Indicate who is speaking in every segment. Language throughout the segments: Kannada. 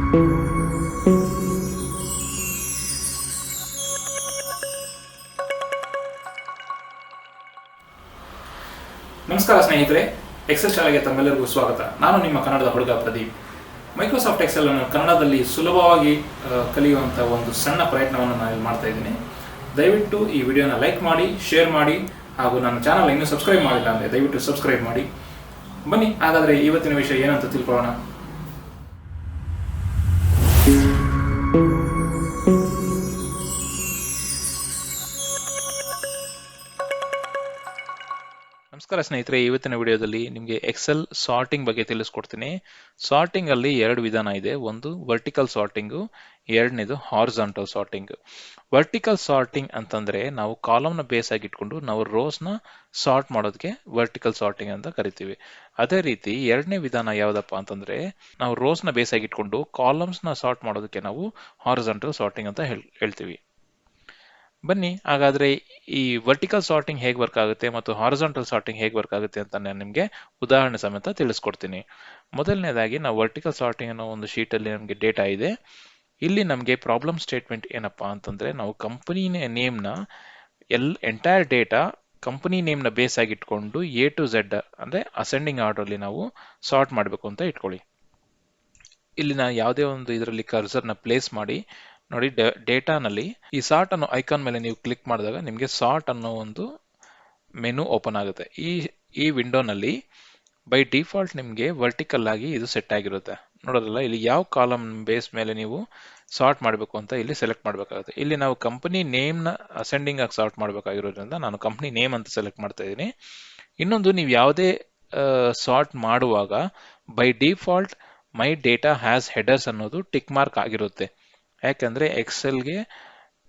Speaker 1: ನಮಸ್ಕಾರ ಸ್ನೇಹಿತರೆ, ಎಕ್ಸೆಲ್ ಶಾಲೆಗೆ ತಮ್ಮೆಲ್ಲರಿಗೂ ಸ್ವಾಗತ. ನಾನು ನಿಮ್ಮ ಕನ್ನಡದ ಹುಡುಗ ಪ್ರದೀಪ್. ಮೈಕ್ರೋಸಾಫ್ಟ್ ಎಕ್ಸೆಲ್ ಅನ್ನು ಕನ್ನಡದಲ್ಲಿ ಸುಲಭವಾಗಿ ಕಲಿಯುವಂಥ ಒಂದು ಸಣ್ಣ ಪ್ರಯತ್ನವನ್ನು ನಾನು ಮಾಡ್ತಾ ಇದ್ದೀನಿ. ದಯವಿಟ್ಟು ಈ ವಿಡಿಯೋನ ಲೈಕ್ ಮಾಡಿ, ಶೇರ್ ಮಾಡಿ, ಹಾಗೂ ನನ್ನ ಚಾನಲ್ ಇನ್ನೂ ಸಬ್ಸ್ಕ್ರೈಬ್ ಮಾಡಿಲ್ಲ ಅಂದರೆ ದಯವಿಟ್ಟು ಸಬ್ಸ್ಕ್ರೈಬ್ ಮಾಡಿ. ಬನ್ನಿ, ಹಾಗಾದರೆ ಇವತ್ತಿನ ವಿಷಯ ಏನಂತ ತಿಳ್ಕೊಳ್ಳೋಣ. ನಮಸ್ಕಾರ ಸ್ನೇಹಿತರೆ, ಇವತ್ತಿನ ವಿಡಿಯೋದಲ್ಲಿ ನಿಮಗೆ ಎಕ್ಸೆಲ್ ಸಾರ್ಟಿಂಗ್ ಬಗ್ಗೆ ತಿಳಿಸ್ಕೊಡ್ತೀನಿ. ಸಾರ್ಟಿಂಗ್ ಅಲ್ಲಿ ಎರಡು ವಿಧಾನ ಇದೆ. ಒಂದು ವರ್ಟಿಕಲ್ ಸಾರ್ಟಿಂಗು, ಎರಡನೇದು ಹಾರಿಜಾಂಟಲ್ ಸಾರ್ಟಿಂಗ್. ವರ್ಟಿಕಲ್ ಸಾರ್ಟಿಂಗ್ ಅಂತಂದ್ರೆ ನಾವು ಕಾಲಮ್ನ ಬೇಸ್ ಆಗಿ ಇಟ್ಕೊಂಡು ನಾವು ರೋಸ್ನ ಸಾರ್ಟ್ ಮಾಡೋದಕ್ಕೆ ವರ್ಟಿಕಲ್ ಸಾರ್ಟಿಂಗ್ ಅಂತ ಕರಿತೀವಿ. ಅದೇ ರೀತಿ ಎರಡನೇ ವಿಧಾನ ಯಾವ್ದಪ್ಪ ಅಂತಂದ್ರೆ ನಾವು ರೋಸ್ನ ಬೇಸ್ ಆಗಿ ಇಟ್ಕೊಂಡು ಕಾಲಮ್ಸ್ನ ಸಾರ್ಟ್ ಮಾಡೋದಕ್ಕೆ ನಾವು ಹಾರಿಜಾಂಟಲ್ ಸಾರ್ಟಿಂಗ್ ಅಂತ ಹೇಳ್ತೀವಿ. ಬನ್ನಿ, ಹಾಗಾದ್ರೆ ಈ ವರ್ಟಿಕಲ್ ಸಾರ್ಟಿಂಗ್ ಹೇಗೆ ವರ್ಕ್ ಆಗುತ್ತೆ ಮತ್ತು ಹಾರಿಜಾಂಟಲ್ ಸಾರ್ಟಿಂಗ್ ಹೇಗೆ ವರ್ಕ್ ಆಗುತ್ತೆ ಅಂತ ನಾನು ನಿಮಗೆ ಉದಾಹರಣೆ ಸಮೇತ ತಿಳಿಸ್ಕೊಡ್ತೀನಿ. ಮೊದಲನೇದಾಗಿ ನಾವು ವರ್ಟಿಕಲ್ ಸಾರ್ಟಿಂಗ್ ಅನ್ನೋ ಒಂದು ಶೀಟ್ ಅಲ್ಲಿ ನಮಗೆ ಡೇಟಾ ಇದೆ. ಇಲ್ಲಿ ನಮಗೆ ಪ್ರಾಬ್ಲಮ್ ಸ್ಟೇಟ್ಮೆಂಟ್ ಏನಪ್ಪಾ ಅಂತಂದ್ರೆ ನಾವು ಕಂಪನಿ ನೇಮ್ನ ಎಂಟೈರ್ ಡೇಟಾ ಕಂಪನಿ ನೇಮ್ನ ಬೇಸ್ ಆಗಿ ಇಟ್ಕೊಂಡು ಎ ಟು ಝೆಡ್ ಅಂದ್ರೆ ಅಸೆಂಡಿಂಗ್ ಆರ್ಡರ್ ಅಲ್ಲಿ ನಾವು ಸಾರ್ಟ್ ಮಾಡಬೇಕು ಅಂತ ಇಟ್ಕೊಳ್ಳಿ. ಇಲ್ಲಿ ನಾನು ಯಾವುದೇ ಒಂದು ಇದರಲ್ಲಿ ಕರ್ಸರ್ನ ಪ್ಲೇಸ್ ಮಾಡಿ ನೋಡಿ, ಡೇಟಾನಲ್ಲಿ ಈ ಸಾರ್ಟ್ ಅನ್ನೋ ಐಕಾನ್ ಮೇಲೆ ನೀವು ಕ್ಲಿಕ್ ಮಾಡಿದಾಗ ನಿಮಗೆ ಸಾರ್ಟ್ ಅನ್ನೋ ಒಂದು ಮೆನು ಓಪನ್ ಆಗುತ್ತೆ. ಈ ವಿಂಡೋನಲ್ಲಿ ಬೈ ಡಿಫಾಲ್ಟ್ ನಿಮಗೆ ವರ್ಟಿಕಲ್ ಆಗಿ ಇದು ಸೆಟ್ ಆಗಿರುತ್ತೆ. ನೋಡೋದಲ್ಲ, ಇಲ್ಲಿ ಯಾವ ಕಾಲಮ್ ಬೇಸ್ ಮೇಲೆ ನೀವು ಸಾರ್ಟ್ ಮಾಡಬೇಕು ಅಂತ ಇಲ್ಲಿ ಸೆಲೆಕ್ಟ್ ಮಾಡಬೇಕಾಗುತ್ತೆ. ಇಲ್ಲಿ ನಾವು ಕಂಪನಿ ನೇಮ್ನ ಅಸೆಂಡಿಂಗ್ ಆಗಿ ಸಾರ್ಟ್ ಮಾಡಬೇಕಾಗಿರೋದ್ರಿಂದ ನಾನು ಕಂಪನಿ ನೇಮ್ ಅಂತ ಸೆಲೆಕ್ಟ್ ಮಾಡ್ತಾ ಇದ್ದೀನಿ. ಇನ್ನೊಂದು, ನೀವು ಯಾವುದೇ ಸಾರ್ಟ್ ಮಾಡುವಾಗ by default my data has headers ಅನ್ನೋದು ಟಿಕ್ ಮಾರ್ಕ್ ಆಗಿರುತ್ತೆ. ಯಾಕಂದ್ರೆ ಎಕ್ಸೆಲ್ಗೆ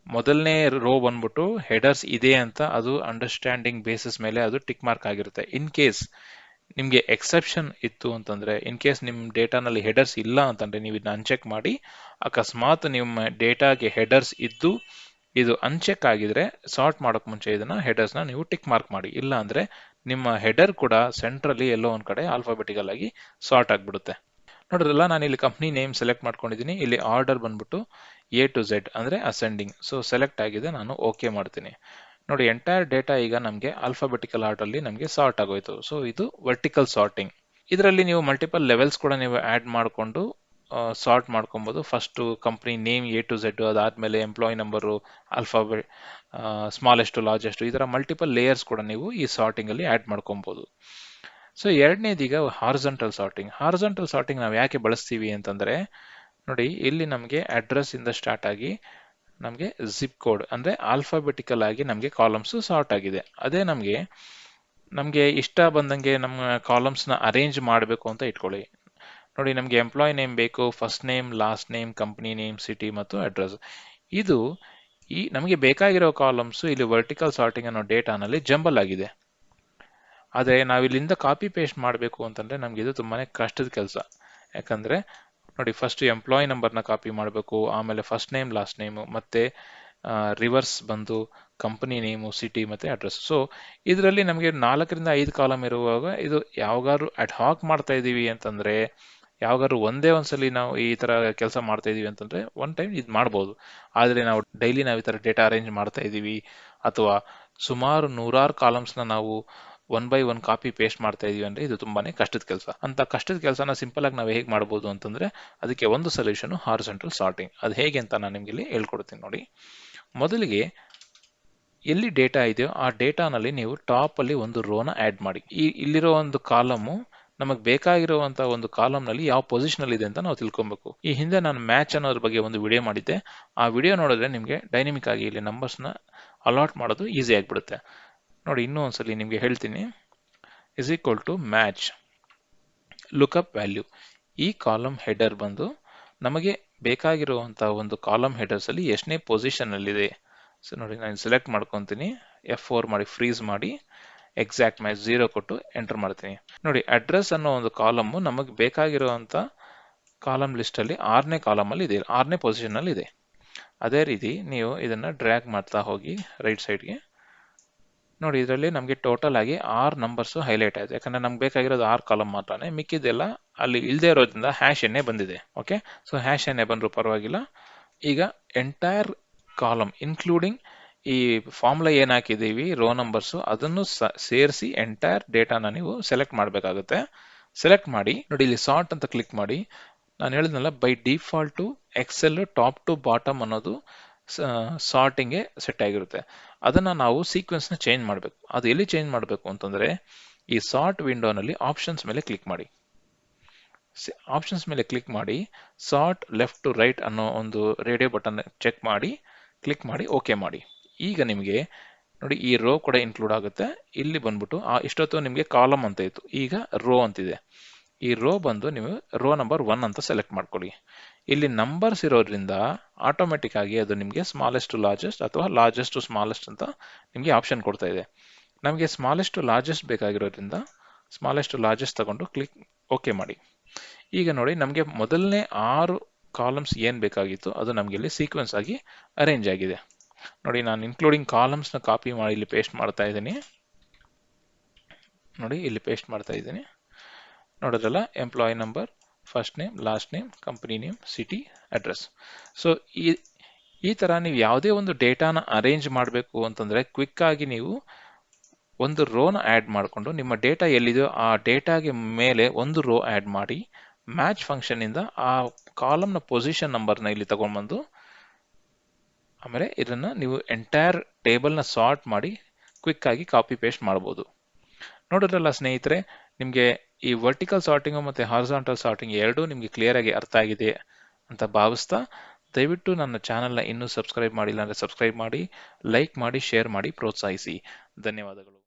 Speaker 1: ಮೊದಲನೇ ರೋ ಬಂದ್ಬಿಟ್ಟು ಹೆಡರ್ಸ್ ಇದೆ ಅಂತ ಅದು ಅಂಡರ್ಸ್ಟ್ಯಾಂಡಿಂಗ್ ಬೇಸಿಸ್ ಮೇಲೆ ಅದು ಟಿಕ್ ಮಾರ್ಕ್ ಆಗಿರುತ್ತೆ. ಇನ್ ಕೇಸ್ ನಿಮ್ಗೆ ಎಕ್ಸೆಪ್ಷನ್ ಇತ್ತು ಅಂತಂದ್ರೆ, ಇನ್ ಕೇಸ್ ನಿಮ್ ಡೇಟಾನಲ್ಲಿ ಹೆಡರ್ಸ್ ಇಲ್ಲ ಅಂತಂದ್ರೆ ನೀವು ಇದನ್ನ ಅನ್ಚೆಕ್ ಮಾಡಿ. ಅಕಸ್ಮಾತ್ ನಿಮ್ಮ ಡೇಟಾಗೆ ಹೆಡರ್ಸ್ ಇದ್ದು ಇದು ಅನ್ಚೆಕ್ ಆಗಿದ್ರೆ ಸಾರ್ಟ್ ಮಾಡೋಕ್ ಮುಂಚೆ ಇದನ್ನ ಹೆಡರ್ಸ್ನ ನೀವು ಟಿಕ್ ಮಾರ್ಕ್ ಮಾಡಿ. ಇಲ್ಲ ಅಂದ್ರೆ ನಿಮ್ಮ ಹೆಡರ್ ಕೂಡ ಸೆಂಟ್ರಲ್ಲಿ ಎಲ್ಲೋ ಒಂದ್ ಕಡೆ ಆಲ್ಫಾಬೆಟಿಕಲ್ ಆಗಿ ಸಾರ್ಟ್ ಆಗ್ಬಿಡುತ್ತೆ. ನೋಡಿದ್ರಲ್ಲ, ನಾನು ಇಲ್ಲಿ ಕಂಪ್ನಿ ನೇಮ್ ಸೆಲೆಕ್ಟ್ ಮಾಡ್ಕೊಂಡಿದ್ದೀನಿ. ಇಲ್ಲಿ ಆರ್ಡರ್ ಬಂದ್ಬಿಟ್ಟು ಎ ಟು ಝೆಡ್ ಅಂದ್ರೆ ಅಸೆಂಡಿಂಗ್. ಸೊ ಸೆಲೆಕ್ಟ್ ಆಗಿದೆ, ನಾನು ಓಕೆ ಮಾಡ್ತೀನಿ. ನೋಡಿ, ಎಂಟೈರ್ ಡೇಟಾ ಈಗ ನಮಗೆ ಆಲ್ಫಾಬೆಟಿಕಲ್ ಆರ್ಡರ್ ಅಲ್ಲಿ ನಮಗೆ ಸಾರ್ಟ್ ಆಗೋಯ್ತು. ಸೊ ಇದು ವರ್ಟಿಕಲ್ ಸಾರ್ಟಿಂಗ್. ಇದರಲ್ಲಿ ನೀವು ಮಲ್ಟಿಪಲ್ ಲೆವೆಲ್ಸ್ ಕೂಡ ನೀವು ಆಡ್ ಮಾಡಿಕೊಂಡು ಸಾರ್ಟ್ ಮಾಡ್ಕೊಬಹುದು. First company name A to Z, ಅದಾದ್ಮೇಲೆ employee number, alphabet smallest to largest, ಈ ತರ ಮಲ್ಟಿಪಲ್ ಲೇಯರ್ಸ್ ಕೂಡ ನೀವು ಈ ಸಾರ್ಟಿಂಗ್ ಅಲ್ಲಿ ಆಡ್ ಮಾಡ್ಕೊಬಹುದು. ಸೊ ಎರಡನೇದೀಗ ಹಾರಿಜಾಂಟಲ್ ಸಾರ್ಟಿಂಗ್. ಹಾರಿಜಾಂಟಲ್ ಸಾರ್ಟಿಂಗ್ ನಾವು ಯಾಕೆ ಬಳಸ್ತೀವಿ ಅಂತಂದ್ರೆ, ನೋಡಿ ಇಲ್ಲಿ ನಮಗೆ ಅಡ್ರೆಸ್ ಇಂದ ಸ್ಟಾರ್ಟ್ ಆಗಿ ನಮಗೆ ಜಿಪ್ ಕೋಡ್ ಅಂದ್ರೆ ಆಲ್ಫಾಬೆಟಿಕಲ್ ಆಗಿ ನಮಗೆ ಕಾಲಮ್ಸ್ ಸಾರ್ಟ್ ಆಗಿದೆ. ಅದೇ ನಮಗೆ ಇಷ್ಟ ಬಂದಂಗೆ ನಮ್ಮ ಕಾಲಮ್ಸ್ ನ ಅರೇಂಜ್ ಮಾಡಬೇಕು ಅಂತ ಇಟ್ಕೊಳ್ಳಿ. ನೋಡಿ, ನಮಗೆ ಎಂಪ್ಲಾಯ್ ನೇಮ್ ಬೇಕು, first name, last name, company name, city ಮತ್ತು ಅಡ್ರೆಸ್. ಇದು ನಮಗೆ ಬೇಕಾಗಿರೋ ಕಾಲಮ್ಸ್ ಇಲ್ಲಿ ವರ್ಟಿಕಲ್ ಸಾರ್ಟಿಂಗ್ ಅನ್ನೋ ಡೇಟಾನಲ್ಲಿ ಜಂಬಲ್ ಆಗಿದೆ. ಆದರೆ ನಾವು ಇಲ್ಲಿಂದ ಕಾಪಿ ಪೇಸ್ಟ್ ಮಾಡಬೇಕು ಅಂತಂದ್ರೆ ನಮ್ಗೆ ಇದು ತುಂಬಾನೇ ಕಷ್ಟದ ಕೆಲಸ. ಯಾಕಂದ್ರೆ ನೋಡಿ, ಫಸ್ಟ್ ಎಂಪ್ಲಾಯ್ ನಂಬರ್ನ ಕಾಪಿ ಮಾಡಬೇಕು, ಆಮೇಲೆ ಫಸ್ಟ್ ನೇಮ್, ಲಾಸ್ಟ್ ನೇಮ್, ಮತ್ತೆ ರಿವರ್ಸ್ ಬಂದು ಕಂಪನಿ ನೇಮು, ಸಿಟಿ ಮತ್ತೆ ಅಡ್ರೆಸ್. ಸೊ ಇದರಲ್ಲಿ ನಮಗೆ 4ರಿಂದ 5 ಕಾಲಮ್ ಇರುವಾಗ ಇದು ಯಾವಾಗಾದ್ರು ಅಡ್ ಹಾಕ್ ಮಾಡ್ತಾ ಇದೀವಿ ಅಂತಂದ್ರೆ, ಯಾವಾಗಾದ್ರು ಒಂದ್ಸಲಿ ನಾವು ಈ ತರ ಕೆಲಸ ಮಾಡ್ತಾ ಇದೀವಿ ಅಂತಂದ್ರೆ ಒನ್ ಟೈಮ್ ಇದು ಮಾಡ್ಬೋದು. ಆದ್ರೆ ನಾವು ಡೈಲಿ ನಾವು ಈ ತರ ಡೇಟಾ ಅರೇಂಜ್ ಮಾಡ್ತಾ ಇದೀವಿ ಅಥವಾ ಸುಮಾರು 100 ಕಾಲಮ್ಸ್ನ ನಾವು 1 by 1 ಕಾಪಿ ಪೇಸ್ಟ್ ಮಾಡ್ತಾ ಇದೀವಿ ಅಂದ್ರೆ ಇದು ತುಂಬಾನೇ ಕಷ್ಟದ ಕೆಲಸ. ಅಂತ ಕಷ್ಟದ ಕೆಲಸನ ಸಿಂಪಲ್ ಆಗಿ ನಾವು ಹೇಗೆ ಮಾಡಬಹುದು ಅಂತಂದ್ರೆ ಅದಕ್ಕೆ ಒಂದು ಸೊಲ್ಯೂಷನ್ ಹಾರಿಜಾಂಟಲ್ ಸಾರ್ಟಿಂಗ್. ಅದು ಹೇಗೆ ಅಂತ ನಾನು ನಿಮ್ಗೆ ಇಲ್ಲಿ ಹೇಳ್ಕೊಡ್ತೀನಿ. ನೋಡಿ, ಮೊದಲಿಗೆ ಎಲ್ಲಿ ಡೇಟಾ ಇದೆಯೋ ಆ ಡೇಟಾನಲ್ಲಿ ನೀವು ಟಾಪ್ ಅಲ್ಲಿ ಒಂದು ರೋನ ಆಡ್ ಮಾಡಿ. ಇಲ್ಲಿರೋ ಒಂದು ಕಾಲಮು ನಮಗೆ ಬೇಕಾಗಿರುವಂತಹ ಒಂದು ಕಾಲಮ್ ನಲ್ಲಿ ಯಾವ ಪೊಸಿಷನ್ ಅಲ್ಲಿ ಇದೆ ಅಂತ ನಾವು ತಿಳ್ಕೊಬೇಕು. ಈ ಹಿಂದೆ ನಾನು ಮ್ಯಾಚ್ ಅನ್ನೋದ್ರ ಬಗ್ಗೆ ಒಂದು ವಿಡಿಯೋ ಮಾಡಿದ್ದೆ. ಆ ವಿಡಿಯೋ ನೋಡಿದ್ರೆ ನಿಮ್ಗೆ ಡೈನಮಿಕ್ ಆಗಿ ಇಲ್ಲಿ ನಂಬರ್ಸ್ ನ ಅಲಾಟ್ ಮಾಡೋದು ಈಸಿ ಆಗಿಬಿಡುತ್ತೆ. ನೋಡಿ, ಇನ್ನೂ ಒಂದ್ಸಲಿ ನಿಮ್ಗೆ ಹೇಳ್ತೀನಿ. Is equal to match lookup value. ಈ ಕಾಲಮ್ ಹೆಡರ್ ಬಂದು ನಮಗೆ ಬೇಕಾಗಿರುವಂತಹ ಒಂದು ಕಾಲಮ್ ಹೆಡರ್ಸ್ ಅಲ್ಲಿ ಎಷ್ಟನೇ ಪೊಸಿಷನ್ ಅಲ್ಲಿ ಇದೆ. ಸೊ ನೋಡಿ, ನಾನು ಸೆಲೆಕ್ಟ್ ಮಾಡ್ಕೊತೀನಿ, F4 ಮಾಡಿ ಫ್ರೀಸ್ ಮಾಡಿ ಎಕ್ಸಾಕ್ಟ್ ಮ್ಯಾಚ್ 0 ಕೊಟ್ಟು ಎಂಟರ್ ಮಾಡ್ತೀನಿ. ನೋಡಿ, ಅಡ್ರೆಸ್ ಅನ್ನೋ ಒಂದು ಕಾಲಮ್ ನಮಗೆ ಬೇಕಾಗಿರುವಂತ ಕಾಲಮ್ ಲಿಸ್ಟ್ ಅಲ್ಲಿ 6ನೇ ಕಾಲಮ್ ಅಲ್ಲಿ ಇದೆ, 6ನೇ ಪೊಸಿಷನ್ ಅಲ್ಲಿ ಇದೆ. ಅದೇ ರೀತಿ ನೀವು ಇದನ್ನ ಡ್ರ್ಯಾಗ್ ಮಾಡ್ತಾ ಹೋಗಿ ರೈಟ್ ಸೈಡ್ಗೆ. ನೋಡಿ, ಇದರಲ್ಲಿ ನಮಗೆ ಟೋಟಲ್ ಆಗಿ 6 ನಂಬರ್ಸ್ ಹೈಲೈಟ್ ಆಯ್ತು. ಯಾಕಂದ್ರೆ ನಮ್ಗೆ ಬೇಕಾಗಿರೋದು 6 ಕಾಲಮ್ ಮಾತ್ರನೇ, ಮಿಕ್ಕಿದೆಲ್ಲ ಅಲ್ಲಿ ಇಲ್ಲದೆ ಇರೋದ್ರಿಂದ ಹ್ಯಾಶ್ ಎನ್ನೇ ಬಂದಿದೆ. ಓಕೆ, ಸೊ ಹ್ಯಾಶ್ ಎನ್ನೇ ಬಂದರೂ ಪರವಾಗಿಲ್ಲ. ಈಗ ಎಂಟೈರ್ ಕಾಲಮ್ ಇನ್ಕ್ಲೂಡಿಂಗ್ ಈ ಫಾರ್ಮುಲಾ ಏನ್ ಹಾಕಿದೀವಿ ರೋ ನಂಬರ್ಸ್ ಅದನ್ನು ಸೇರಿಸಿ ಎಂಟೈರ್ ಡೇಟಾನ ನೀವು ಸೆಲೆಕ್ಟ್ ಮಾಡಬೇಕಾಗುತ್ತೆ. ಸೆಲೆಕ್ಟ್ ಮಾಡಿ ನೋಡಿ, ಇಲ್ಲಿ ಸಾರ್ಟ್ ಅಂತ ಕ್ಲಿಕ್ ಮಾಡಿ. ನಾನು ಹೇಳಿದ್ನಲ್ಲ, by default Excel top to bottom ಅನ್ನೋದು ಸಾರ್ಟಿಂಗ್ಗೆ ಸೆಟ್ ಆಗಿರುತ್ತೆ. ಅದನ್ನ ನಾವು ಸೀಕ್ವೆನ್ಸ್ನ ಚೇಂಜ್ ಮಾಡಬೇಕು. ಅದು ಎಲ್ಲಿ ಚೇಂಜ್ ಮಾಡಬೇಕು ಅಂತಂದ್ರೆ, ಈ ಸಾರ್ಟ್ ವಿಂಡೋನಲ್ಲಿ ಆಪ್ಷನ್ಸ್ ಮೇಲೆ ಕ್ಲಿಕ್ ಮಾಡಿ. ಆಪ್ಷನ್ಸ್ ಮೇಲೆ ಕ್ಲಿಕ್ ಮಾಡಿ ಸಾರ್ಟ್ ಲೆಫ್ಟ್ ಟು ರೈಟ್ ಅನ್ನೋ ಒಂದು ರೇಡಿಯೋ ಬಟನ್ ಚೆಕ್ ಮಾಡಿ, ಕ್ಲಿಕ್ ಮಾಡಿ ಓಕೆ ಮಾಡಿ. ಈಗ ನಿಮಗೆ ನೋಡಿ, ಈ ರೋ ಕೂಡ ಇನ್ಕ್ಲೂಡ್ ಆಗುತ್ತೆ. ಇಲ್ಲಿ ಬಂದ್ಬಿಟ್ಟು ಇಷ್ಟೊತ್ತು ನಿಮಗೆ ಕಾಲಮ್ ಅಂತ ಇತ್ತು, ಈಗ ರೋ ಅಂತಿದೆ. ಈ ರೋ ಬಂದು ನೀವು ರೋ ನಂಬರ್ 1 ಅಂತ ಸೆಲೆಕ್ಟ್ ಮಾಡ್ಕೊಳ್ಳಿ. ಇಲ್ಲಿ ನಂಬರ್ಸ್ ಇರೋದ್ರಿಂದ ಆಟೋಮೆಟಿಕ್ ಆಗಿ ಅದು ನಿಮಗೆ ಸ್ಮಾಲೆಸ್ಟ್ ಟು ಲಾರ್ಜೆಸ್ಟ್ ಅಥವಾ ಲಾರ್ಜೆಸ್ಟ್ ಟು ಸ್ಮಾಲೆಸ್ಟ್ ಅಂತ ನಿಮಗೆ ಆಪ್ಷನ್ ಕೊಡ್ತಾ ಇದೆ. ನಮಗೆ ಸ್ಮಾಲೆಸ್ಟ್ ಟು ಲಾರ್ಜೆಸ್ಟ್ ಬೇಕಾಗಿರೋದ್ರಿಂದ ಸ್ಮಾಲೆಸ್ಟ್ ಟು ಲಾರ್ಜೆಸ್ಟ್ ತಗೊಂಡು ಕ್ಲಿಕ್ ಓಕೆ ಮಾಡಿ. ಈಗ ನೋಡಿ, ನಮಗೆ ಮೊದಲನೇ 6 ಕಾಲಮ್ಸ್ ಏನ್ ಬೇಕಾಗಿತ್ತು ಅದು ನಮಗೆ ಇಲ್ಲಿ ಸೀಕ್ವೆನ್ಸ್ ಆಗಿ ಅರೇಂಜ್ ಆಗಿದೆ. ನೋಡಿ, ನಾನು ಇನ್ಕ್ಲೂಡಿಂಗ್ ಕಾಲಮ್ಸ್ ನ ಕಾಪಿ ಮಾಡಿ ಇಲ್ಲಿ ಪೇಸ್ಟ್ ಮಾಡ್ತಾ ಇದ್ದೀನಿ. ನೋಡಿ, ಇಲ್ಲಿ ಪೇಸ್ಟ್ ಮಾಡ್ತಾ ಇದ್ದೀನಿ. ನೋಡಿದ್ರಲ್ಲ, employee number, first name, last name, company name, city, address. So ಈ ತರ ನೀವು ಯಾವುದೇ ಒಂದು ಡೇಟಾನ ಅರೇಂಜ್ ಮಾಡಬೇಕು ಅಂತಂದ್ರೆ ಕ್ವಿಕ್ ಆಗಿ ನೀವು ಒಂದು ರೋನ ಆಡ್ ಮಾಡಿಕೊಂಡು ನಿಮ್ಮ ಡೇಟಾ ಎಲ್ಲಿದೆಯೋ ಆ ಡೇಟಾಗೆ ಮೇಲೆ ಒಂದು ರೋ ಆಡ್ ಮಾಡಿ ಮ್ಯಾಚ್ ಫಂಕ್ಷನ್ ಇಂದ ಆ ಕಾಲಮ್ನ ಪೊಸಿಷನ್ ನಂಬರ್ನ ಇಲ್ಲಿ ತಗೊಂಡ್ಬಂದು ಆಮೇಲೆ ಇದನ್ನ ನೀವು ಎಂಟೈರ್ ಟೇಬಲ್ನ ಸಾರ್ಟ್ ಮಾಡಿ ಕ್ವಿಕ್ ಆಗಿ ಕಾಪಿ ಪೇಸ್ಟ್ ಮಾಡ್ಬೋದು. ನೋಡಿದ್ರಲ್ಲ ಸ್ನೇಹಿತರೆ, ನಿಮಗೆ ಈ ವರ್ಟಿಕಲ್ ಸಾರ್ಟಿಂಗ್ ಮತ್ತೆ ಹಾರಿಜಾಂಟಲ್ ಸಾರ್ಟಿಂಗ್ ಎರಡೂ ನಿಮಗೆ ಕ್ಲಿಯರ್ ಆಗಿ ಅರ್ಥ ಆಗಿದೆ ಅಂತ ಭಾವಿಸ್ತಾ, ದಯವಿಟ್ಟು ನನ್ನ ಚಾನೆಲ್ನ ಇನ್ನೂ ಸಬ್ಸ್ಕ್ರೈಬ್ ಮಾಡಿಲ್ಲ ಅಂದರೆ ಸಬ್ಸ್ಕ್ರೈಬ್ ಮಾಡಿ, ಲೈಕ್ ಮಾಡಿ, ಶೇರ್ ಮಾಡಿ, ಪ್ರೋತ್ಸಾಹಿಸಿ. ಧನ್ಯವಾದಗಳು.